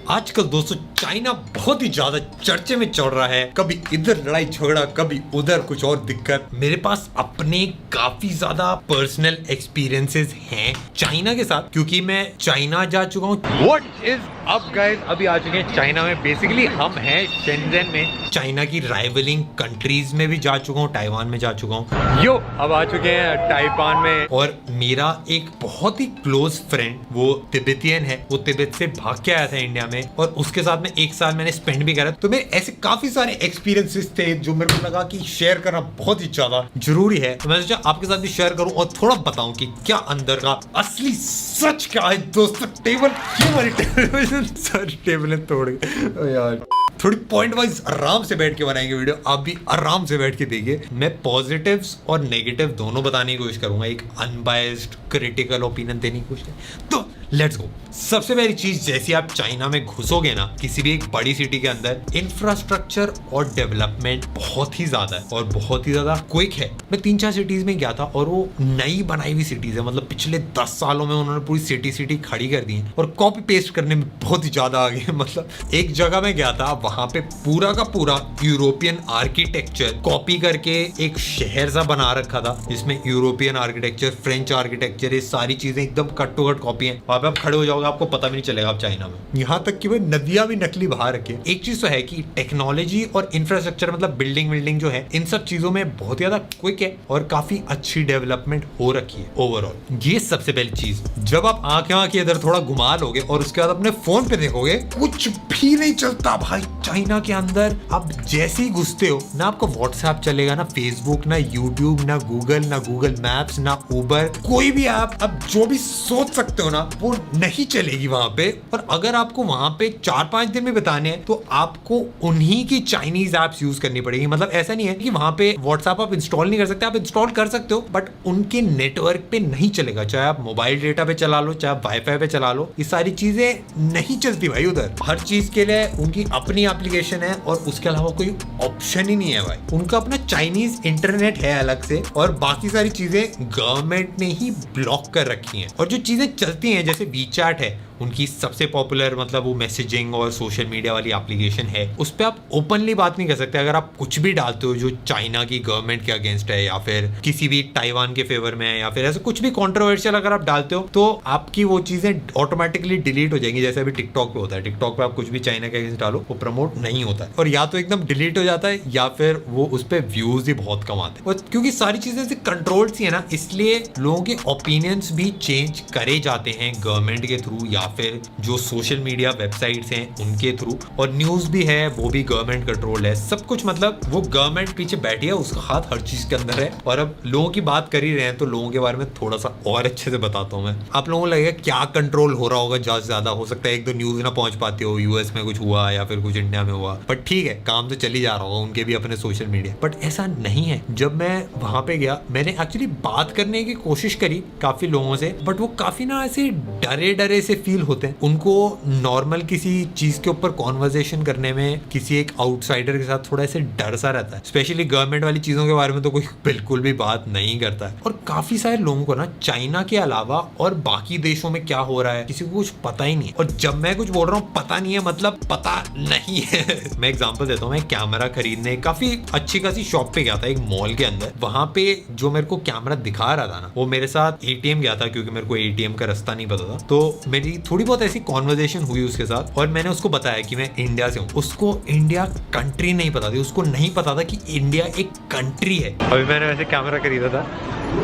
आजकल दोस्तों चाइना बहुत ही ज्यादा चर्चे में चल रहा है। कभी इधर लड़ाई झगड़ा, कभी उधर कुछ और दिक्कत। मेरे पास अपने काफी ज्यादा पर्सनल एक्सपीरियंसेस हैं चाइना के साथ, क्योंकि मैं चाइना जा चुका हूँ। व्हाट इज अप गाइस, अभी आ चुके हैं चाइना में। बेसिकली हम हैं शेंजन में। चाइना की राइवलिंग कंट्रीज में भी जा चुका हूँ, ताइवान में जा चुका हूँ। यो अब आ चुके हैं ताइवान में। और मेरा एक बहुत ही क्लोज फ्रेंड, वो तिब्बतियन है, वो तिब्बत से भाग के आया था इंडिया में, और उसके साथ में 1 साल मैंने स्पेंड भी करा। तो मेरे ऐसे काफी सारे एक्सपीरियंसेस थे जो मेरे को लगा कि शेयर करना बहुत ही ज्यादा जरूरी है। तो मैं सोचा आपके साथ भी शेयर करूं और थोड़ा बताऊं कि क्या अंदर का असली सच क्या है। दोस्तों टेबल, ये वाली टेबल सारी टेबलें तोड़ गई यार। थोड़ी पॉइंट वाइज आराम से बैठ के बनाएंगे वीडियो, आप भी आराम से बैठ के देखिए। मैं पॉजिटिव्स और नेगेटिव दोनों बताने की कोशिश करूंगा, एक अनबायस्ड क्रिटिकल ओपिनियन देने की कोशिश। तो लेट्स गो। सबसे पहली चीज, जैसे आप चाइना में घुसोगे ना, किसी भी एक बड़ी सिटी के अंदर, इंफ्रास्ट्रक्चर और डेवलपमेंट बहुत ही ज्यादा है और बहुत ही ज्यादा क्विक है। मैं 3-4 सिटीज में गया था और वो नई बनाई हुई सिटीज है। मतलब पिछले 10 सालों में उन्होंने पूरी सिटी खड़ी कर दी है और कॉपी पेस्ट करने में बहुत ही ज्यादा आगे है। मतलब एक जगह में गया था, वहां पे पूरा का पूरा यूरोपियन आर्किटेक्चर कॉपी करके एक शहर सा बना रखा था, जिसमें यूरोपियन आर्किटेक्चर, फ्रेंच आर्किटेक्चर, ये सारी चीजें एकदम कट टू कट कॉपी है। वहां पे आप खड़े हो जाओगे, आपको पता भी नहीं चलेगा आप चाइना में। यहाँ तक कि भाई नदियां भी नकली बाहर रखी है। एक चीज तो है कि टेक्नोलॉजी और इंफ्रास्ट्रक्चर, मतलब बिल्डिंग जो है, इन सब चीजों में बहुत ज्यादा क्विक है और काफी अच्छी डेवलपमेंट हो रखी है ओवरऑल। ये सबसे पहली चीज। जब आप आंखें इधर थोड़ा घुमा लोगे और उसके बाद अपने फोन पे देखोगे, कुछ भी नहीं चलता भाई चाइना के अंदर। आप जैसे ही घुसते हो ना, आपको व्हाट्सएप चलेगा, ना फेसबुक, ना यूट्यूब, ना गूगल मैप्स, ना उबर, कोई भी ऐप आप जो भी सोच सकते हो ना, वो नहीं चलेगी वहां पे। और अगर आपको वहां पे 4-5 दिन में बिताने हैं तो आपको उन्हीं की चाइनीज एप्स यूज करनी पड़ेगी। मतलब ऐसा नहीं है कि वहां पे व्हाट्सएप आप इंस्टॉल नहीं कर सकते, आप इंस्टॉल कर सकते हो, बट उनके नेटवर्क पे नहीं चलेगा। चाहे आप मोबाइल डेटा पे चला लो, चाहे आप वाईफाई पे चला लो, ये सारी चीजें नहीं चलती भाई उधर। हर चीज के लिए उनकी अपनी एप्लीकेशन है और उसके अलावा कोई ऑप्शन ही नहीं है भाई। उनका अपना चाइनीज इंटरनेट है अलग से, और बाकी सारी चीजें गवर्नमेंट ने ही ब्लॉक कर रखी हैं। और जो चीजें चलती हैं, जैसे वीचैट है, उनकी सबसे पॉपुलर, मतलब वो मैसेजिंग और सोशल मीडिया वाली एप्लीकेशन है, उस पर आप ओपनली बात नहीं कर सकते। अगर आप कुछ भी डालते हो जो चाइना की गवर्नमेंट के अगेंस्ट है, या फिर किसी भी ताइवान के फेवर में है, या फिर ऐसा कुछ भी कंट्रोवर्शियल अगर आप डालते हो, तो आपकी वो चीजें ऑटोमेटिकली डिलीट हो जाएंगी। जैसे अभी टिकटॉक पे होता है, टिकटॉक पे आप कुछ भी चाइना के अगेंस्ट डालो, वो प्रमोट नहीं होता है, और या तो एकदम डिलीट हो जाता है, या फिर वो उस पर व्यूज ही बहुत कम आते हैं। और क्योंकि सारी चीजें कंट्रोल्ड सी है ना, इसलिए लोगों के ओपिनियंस भी चेंज करे जाते हैं गवर्नमेंट के थ्रू, या फिर जो सोशल मीडिया वेबसाइट्स हैं उनके थ्रू। और न्यूज भी है, वो भी गवर्नमेंट कंट्रोल है, सब कुछ। मतलब वो गवर्नमेंट पीछे बैठी है, उसका हाथ हर चीज के अंदर है। और अब लोगों की बात कर ही रहे हैं तो लोगों के बारे में थोड़ा सा और अच्छे से बताता हूँ मैं। आप लोगों को लगेगा क्या कंट्रोल हो रहा होगा, ज्यादा से ज्यादा हो सकता है 1-2 न्यूज ना पहुंच पाती हो, यूएस में कुछ हुआ या फिर कुछ इंडिया में हुआ, बट ठीक है, काम तो चल ही जा रहा होगा, उनके भी अपने सोशल मीडिया। बट ऐसा नहीं है। जब मैं वहां पे गया, मैंने एक्चुअली बात करने की कोशिश करी काफी लोगों से, बट वो काफी ना ऐसे डरे से फील होते हैं। उनको नॉर्मल किसी चीज के ऊपर कॉन्वर्सेशन करने में किसी एक आउटसाइडर के साथ थोड़ा ऐसे डर सा रहता है। स्पेशली गवर्नमेंट वाली चीजों के बारे में तो कोई बिल्कुल भी बात नहीं करता है। और काफी सारे लोगों को ना चाइना के अलावा और बाकी देशों में क्या हो रहा है किसी को कुछ पता ही नहीं। और जब मैं कुछ बोल रहा हूँ पता नहीं है, मतलब पता नहीं है। मैं एग्जांपल देता हूँ, मैं कैमरा खरीदने काफी अच्छी खासी शॉप पे गया था, एक मॉल के अंदर। वहां पे जो मेरे को कैमरा दिखा रहा था ना, वो मेरे साथ एटीएम गया था, क्योंकि मेरे को एटीएम का रास्ता नहीं पता था। तो मेरी थोड़ी बहुत ऐसी कॉन्वर्सेशन हुई उसके साथ, और मैंने उसको बताया कि मैं इंडिया से हूँ। उसको इंडिया कंट्री नहीं पता थी, उसको नहीं पता था कि इंडिया एक कंट्री है। अभी मैंने वैसे कैमरा खरीदा था,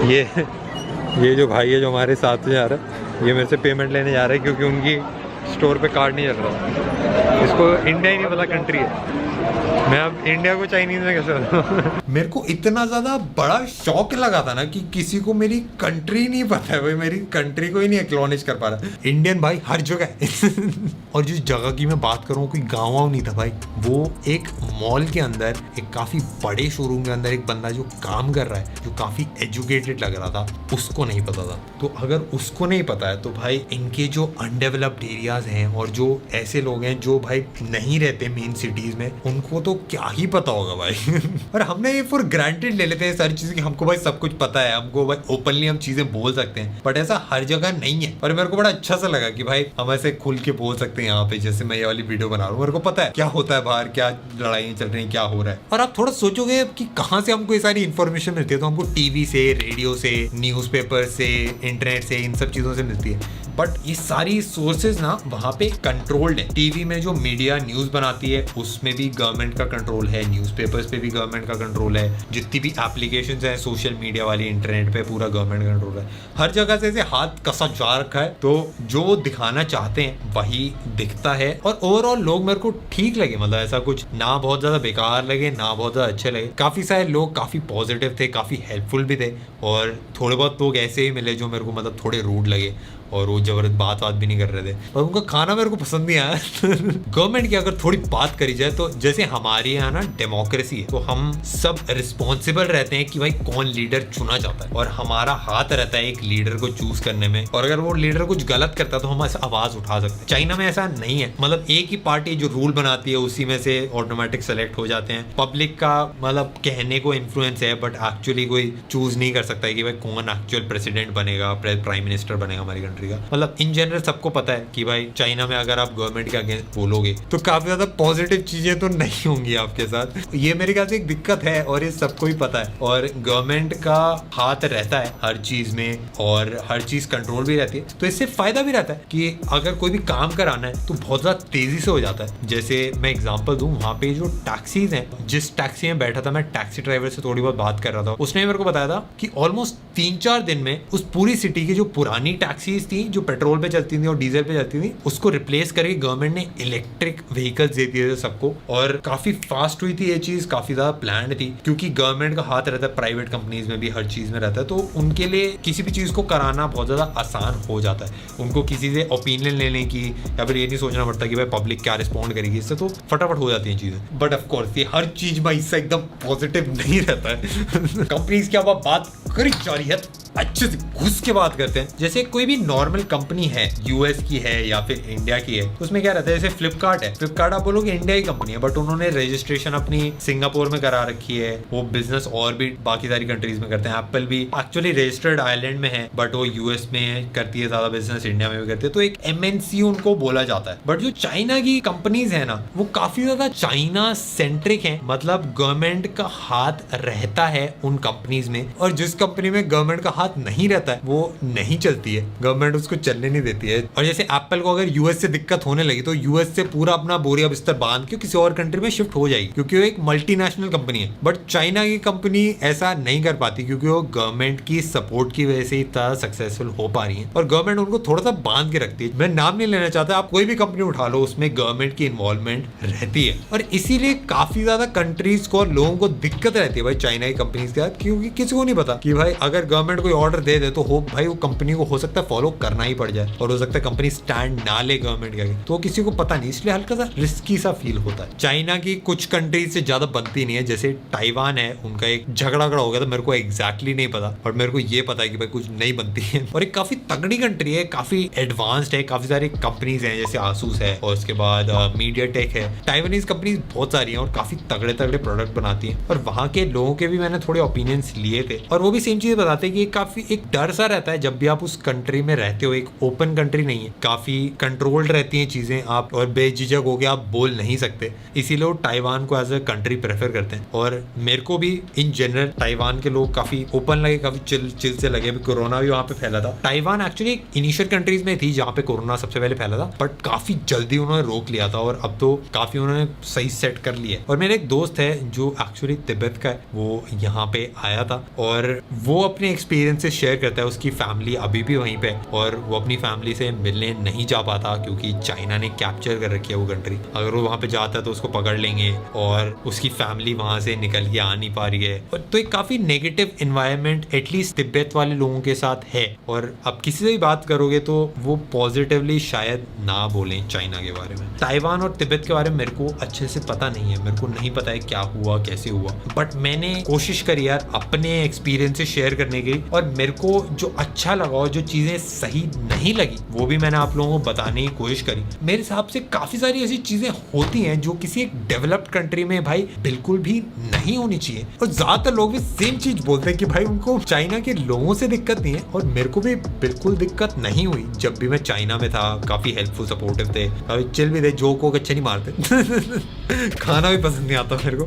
ये जो भाई है जो हमारे साथ जा रहा है, ये मेरे से पेमेंट लेने जा रहा है, क्योंकि उनकी स्टोर पे कार्ड नहीं चल रहा। इसको इंडिया ही नहीं पता कंट्री है। मैं अब इंडिया को चाइनीज में कैसे बताऊं? मेरे को इतना ज्यादा बड़ा शौक लगा था ना कि किसी को मेरी कंट्री नहीं पता है भाई, मेरी कंट्री को ही नहीं एक्नॉलेज कर पा रहा। इंडियन भाई हर जगह है। और जिस जगह की मैं बात करूँ, कोई गाँव नहीं था भाई, वो एक मॉल के अंदर, एक काफी बड़े शोरूम के अंदर एक बंदा जो काम कर रहा है, जो काफी एजुकेटेड लग रहा था, उसको नहीं पता था। तो अगर उसको नहीं पता है तो भाई इनके जो अनडेवलप्ड एरिया एरियाज हैं और जो ऐसे लोग हैं जो भाई नहीं रहते मेन सिटीज में, उनको तो क्या ही पता होगा भाई। और हमने ये फॉर ग्रांटेड ले लेते हैं सारी चीजें कि हमको भाई सब कुछ पता है, हमको भाई ओपनली हम चीजें बोल सकते हैं, बट ऐसा हर जगह नहीं है। और मेरे को बड़ा अच्छा सा लगा कि भाई हम ऐसे खुल के बोल सकते हैं यहाँ पे, जैसे मैं ये वाली वीडियो बना रहा हूँ, मेरे को पता है क्या होता है बाहर, क्या लड़ाइयाँ चल रही है, क्या हो रहा है। और आप थोड़ा सोचोगे कि कहाँ से हमको ये सारी इन्फॉर्मेशन मिलती है, तो हमको टीवी से, रेडियो से, न्यूज़पेपर से, इंटरनेट से, इन सब चीजों से मिलती है। बट ये सारी सोर्सेज ना वहाँ पे कंट्रोल्ड है। टीवी में जो मीडिया न्यूज़ बनाती है उसमें भी गवर्नमेंट का कंट्रोल है, न्यूज़पेपर्स पे भी गवर्नमेंट का कंट्रोल है, जितनी भी एप्लीकेशंस हैं सोशल मीडिया वाली इंटरनेट पे पूरा गवर्नमेंट का कंट्रोल है। हर जगह से ऐसे हाथ कसा जा रखा है, तो जो दिखाना चाहते हैं वही दिखता है। और ओवरऑल लोग मेरे को ठीक लगे, मतलब ऐसा कुछ ना बहुत ज़्यादा बेकार लगे ना बहुत ज़्यादा अच्छे लगे। काफ़ी सारे लोग काफ़ी पॉजिटिव थे, काफ़ी हेल्पफुल भी थे, और थोड़े बहुत लोग ऐसे ही मिले जो मेरे को मतलब थोड़े रूड लगे और वो जबरदस्त बात भी नहीं कर रहे थे, और उनका खाना मेरे को पसंद नहीं आया। गवर्नमेंट की अगर थोड़ी बात करी जाए तो जैसे हमारे यहाँ ना डेमोक्रेसी है, तो हम सब रिस्पॉन्सिबल रहते हैं कि भाई कौन लीडर चुना जाता है, और हमारा हाथ रहता है एक लीडर को चूज करने में। और अगर वो लीडर कुछ गलत करता है तो हम ऐसा आवाज उठा सकते हैं। चाइना में ऐसा नहीं है, मतलब एक ही पार्टी जो रूल बनाती है उसी में से ऑटोमेटिक सेलेक्ट हो जाते हैं। पब्लिक का मतलब कहने को इन्फ्लुएंस है, बट एक्चुअली कोई चूज नहीं कर सकता है कि भाई कौन एक्चुअल प्रेसिडेंट बनेगा, प्राइम मिनिस्टर बनेगा हमारी कंट्री का। मतलब इन जनरल सबको पता है कि भाई चाइना में अगर आप गवर्नमेंट के अगेंस्ट बोलोगे तो काफी ज्यादा पॉजिटिव चीजें तो नहीं होंगी आपके साथ। ये मेरे ख्याल से एक दिक्कत है और ये सबको ही पता है। और गवर्नमेंट का हाथ रहता है हर चीज में और हर चीज कंट्रोल भी रहती है, तो इससे फायदा भी रहता है कि अगर कोई भी काम कराना है तो बहुत ज्यादा तेजी से हो जाता है। जैसे मैं एग्जांपल दूं, वहां पे जो टैक्सीज हैं, जिस टैक्सी में बैठा था मैं, टैक्सी ड्राइवर से थोड़ी बहुत बात कर रहा था, उसने मेरे को बताया था कि ऑलमोस्ट 3-4 दिन में उस पूरी सिटी की जो पुरानी टैक्सीज थी जो पेट्रोल पे चलती थी और डीजल पे चलती थी, उसको रिप्लेस करके गवर्नमेंट ने इलेक्ट्रिक व्हीकल्स दे दिए थे सबको। और काफी फास्ट हुई थी ये चीज, काफी ज्यादा प्लान्ड थी, क्योंकि गवर्नमेंट का हाथ रहता है प्राइवेट कंपनीज में भी, हर चीज में रहता है, तो उनके लिए किसी भी चीज को कराना बहुत ज्यादा आसान हो जाता है। उनको किसी से ओपिनियन लेने की या फिर ये नहीं सोचना पड़ता कि भाई पब्लिक क्या रिस्पॉन्ड करेगी, इससे तो फटाफट हो जाती है चीजें। बट ऑफकोर्स ये हर चीज में इससे एकदम पॉजिटिव नहीं रहता है। कंपनीज की अब बात करी जा रही है, अच्छे से घुस के बात करते हैं। जैसे कोई भी नॉर्मल कंपनी है, यूएस की है या फिर इंडिया की है, उसमें क्या रहता है, जैसे फ्लिपकार्ट है, फ्लिपकार्ट आप बोलोगे इंडिया की कंपनी है, बट उन्होंने रजिस्ट्रेशन अपनी सिंगापुर में करा रखी है, वो बिजनेस और भी बाकी सारी कंट्रीज में करते हैं। एप्पल भी एक्चुअली रजिस्टर्ड आइलैंड में है, बट वो यूएस में करती है ज्यादा बिजनेस, इंडिया में भी करती है, तो एक एमएनसी उनको बोला जाता है। बट जो चाइना की कंपनीज है ना, वो काफी ज्यादा चाइना सेंट्रिक है, मतलब गवर्नमेंट का हाथ रहता है उन कंपनीज में, और जिस कंपनी में गवर्नमेंट का नहीं रहता है वो नहीं चलती है, गवर्नमेंट उसको चलने नहीं देती है। और जैसे एप्पल को अगर यूएस से दिक्कत होने लगी तो यूएस से पूरा अपना बोरिया बिस्तर बांध के किसी और कंट्री में शिफ्ट हो जाएगी, क्योंकि वो एक मल्टीनेशनल कंपनी है। बट चाइना की कंपनी ऐसा नहीं कर पाती, क्योंकि वो गवर्नमेंट की सपोर्ट की वजह से इतना सक्सेसफुल हो पा रही है, और गवर्नमेंट उनको थोड़ा सा बांध के रखती है। मैं नाम नहीं लेना चाहता, आप कोई भी कंपनी उठा लो, उसमें गवर्नमेंट की इन्वॉल्वमेंट रहती है, और इसीलिए काफी ज्यादा कंट्रीज को और लोगों को दिक्कत रहती है भाई चाइना की कंपनीज के साथ, क्योंकि किसी को नहीं पता कि भाई अगर गवर्नमेंट कोई ऑर्डर दे दे तो हो भाई वो कंपनी को हो सकता है फॉलो करना ही पड़ जाए, और हो सकता है कंपनी स्टैंड ना ले गवर्नमेंट का, तो किसी को पता नहीं, इसलिए हल्का सा रिस्की सा फील होता है। चाइना की कुछ कंट्रीज से ज्यादा बनती नहीं है, जैसे ताइवान है, उनका एक झगड़ा हो गया था, मेरे को एग्जैक्टली नहीं पता, बट मेरे को ये पता है कि भाई कुछ नहीं बनती है, और एक काफी तगड़ी कंट्री है, काफी एडवांस्ड है, काफी सारी कंपनीज हैं, जैसे आसूस है और उसके बाद मीडियाटेक है। ताइवानीज कंपनीज बहुत सारी हैं और काफी तगड़े तगड़े प्रोडक्ट बनाती हैं, और वहां के लोगों के भी मैंने थोड़े ओपिनियंस लिए थे, और वो भी सेम चीज बताते हैं कि काफी एक डर सा रहता है जब भी आप उस कंट्री में रहते हो। एक ओपन कंट्री नहीं है, काफी कंट्रोल्ड रहती हैं चीजें, आप और बेझिझक होके आप बोल नहीं सकते, इसीलिए वो ताइवान को एज अ कंट्री प्रेफर करते हैं। और मेरे को भी इन जनरल ताइवान के लोग काफी ओपन लगे, काफी चिल से लगे। कोरोना भी वहां पे फैला था, ताइवान एक्चुअली इनिशियल कंट्रीज में थी जहाँ पे कोरोना सबसे पहले फैला था, बट काफी जल्दी उन्होंने रोक लिया था, और अब तो काफी उन्होंने सही सेट कर लिया। और मेरे एक दोस्त है जो एक्चुअली तिब्बत का है, वो यहाँ पे आया था और वो अपने एक्सपीरियंसेस शेयर करता है। उसकी फैमिली अभी भी वहीं पे, और वो अपनी फैमिली से मिलने नहीं जा पाता क्योंकि चाइना ने कैप्चर कर रखी है वो कंट्री। अगर वो वहाँ पे जाता है तो उसको पकड़ लेंगे, और उसकी फैमिली वहाँ से निकल के आ नहीं पा रही है। तो एक काफी नेगेटिव एनवायरनमेंट एटलीस्ट तिब्बत वाले लोगों के साथ है, और अब किसी से भी बात करोगे तो वो पॉजिटिवली शायद ना बोलें चाइना के बारे में। ताइवान और तिब्बत के बारे में मेरे को अच्छे से पता नहीं है, मेरे को नहीं पता है क्या हुआ कैसे हुआ, बट मैंने कोशिश करी यार अपने एक्सपीरियंसेस शेयर करने की, और मेरे को जो अच्छा लगा और जो चीजें सही नहीं लगी वो भी मैंने आप लोगों को बताने की कोशिश करी। मेरे हिसाब से काफी सारी ऐसी चीजें होती हैं जो किसी एक डेवलप्ड कंट्री में भाई बिल्कुल भी नहीं होनी चाहिए, और ज्यादातर लोग भी सेम चीज बोलते हैं कि भाई उनको चाइना के लोगों से दिक्कत नहीं है, और मेरे को भी बिल्कुल दिक्कत नहीं हुई। जब भी मैं चाइना में था काफी हेल्पफुल सपोर्टिव थे, काफी चिल भी थे, जोक वोक अच्छे नहीं मारते खाना भी पसंद नहीं आता मेरे को,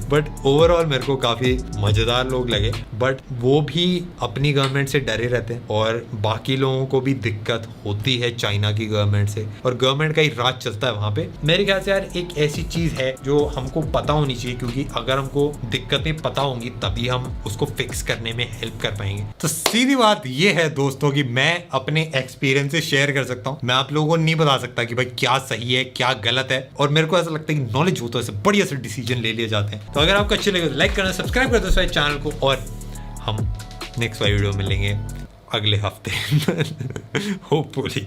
बट ओवरऑल मेरे को काफी मजेदार लोग लगे। बट वो भी अपनी गवर्नमेंट से डरे रहते हैं और बाकी लोगों को भी दिक्कत होती है चाइना की गवर्नमेंट से, और गवर्नमेंट का ही राज चलता है वहां पे। मेरे ख्याल से यार एक ऐसी चीज है जो हमको पता होनी चाहिए, क्योंकि अगर हमको दिक्कतें पता होंगी तभी हम उसको फिक्स करने में हेल्प कर पाएंगे। तो सीधी बात ये है दोस्तों कि मैं अपने एक्सपीरियंसेस शेयर कर सकता हूँ, मैं आप लोगों को नहीं बता सकता कि भाई क्या सही है क्या गलत है, और मेरे को ऐसा लगता है कि नॉलेज हो तो ऐसे बढ़िया से डिसीजन ले लिए जाते हैं। तो अगर आपको अच्छे लगे तो लाइक करना, सब्सक्राइब कर दो इस चैनल को, और हम नेक्स्ट वीडियो में मिलेंगे अगले हफ्ते होपफुली